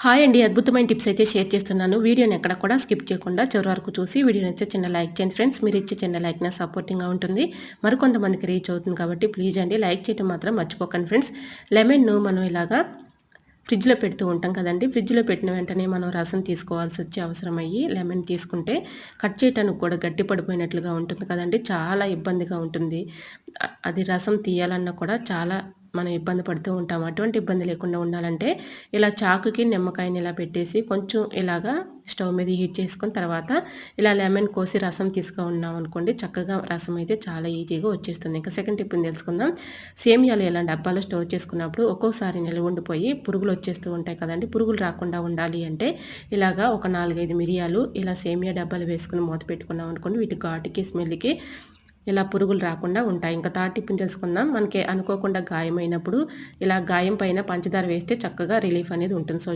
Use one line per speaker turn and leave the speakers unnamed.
Hi అండి. అద్భుతమైన tips అయితే షేర్ చేస్తున్నాను. వీడియోని ఎక్కడ కూడా స్కిప్ చేయకుండా చివరి వరకు చూసి వీడియో నచ్చితే చిన్న లైక్ చేయండి ఫ్రెండ్స్. మీరు ఇచ్చే చిన్న లైక్ నాకు సపోర్టింగ్‌గా ఉంటుంది. మరికొంతమందికి రీచ్ అవుతుంది కాబట్టి ప్లీజ్ అండి లైక్ చేయడం మాత్రం మర్చిపోకండి ఫ్రెండ్స్. లెమన్‌ను మనం ఇలాగా ఫ్రిడ్జ్‌లో పెడుతూ ఉంటాం కదండీ! ఫ్రిడ్జ్‌లో పెట్టిన వెంటనే మనం రసం తీసుకోవాల్సి వచ్చే అవసరం అయ్యి లెమన్ తీసుకుంటే కట్ చేయటానికి కూడా గట్టి పడిపోయినట్లుగా ఉంటుంది కదండీ! చాలా ఇబ్బందిగా ఉంటుంది. అది రసం తీయాలన్నా కూడా చాలా మనం ఇబ్బంది పడుతూ ఉంటాం. అటువంటి ఇబ్బంది లేకుండా ఉండాలంటే ఇలా చాకుకి నిమ్మకాయని ఇలా పెట్టేసి కొంచెం ఇలాగా స్టవ్ మీద హీట్ చేసుకొని తర్వాత ఇలా లెమన్ కోసి రసం తీసుకున్నాం అనుకోండి, చక్కగా రసం అయితే చాలా ఈజీగా వచ్చేస్తుంది. ఇంకా సెకండ్ టిప్‌ని తెలుసుకుందాం. సేమియాలు ఇలా డబ్బాలో స్టోర్ చేసుకున్నప్పుడు ఒక్కోసారి నిల్వ ఉండిపోయి పురుగులు వచ్చేస్తూ ఉంటాయి కదండీ! పురుగులు రాకుండా ఉండాలి అంటే ఇలాగా ఒక 4, 5 మిరియాలు ఇలా సేమియా డబ్బాలో వేసుకొని మూత పెట్టుకున్నాం అనుకోండి, వీటి ఘాటుకి, స్మెల్‌కి ఇలా పురుగులు రాకుండా ఉంటాయి. ఇంకా థర్డ్ టిప్‌ని తెలుసుకుందాం. మనకి అనుకోకుండా గాయమైనప్పుడు ఇలా గాయం పైన పంచదార వేస్తే చక్కగా రిలీఫ్ అనేది ఉంటుంది. సో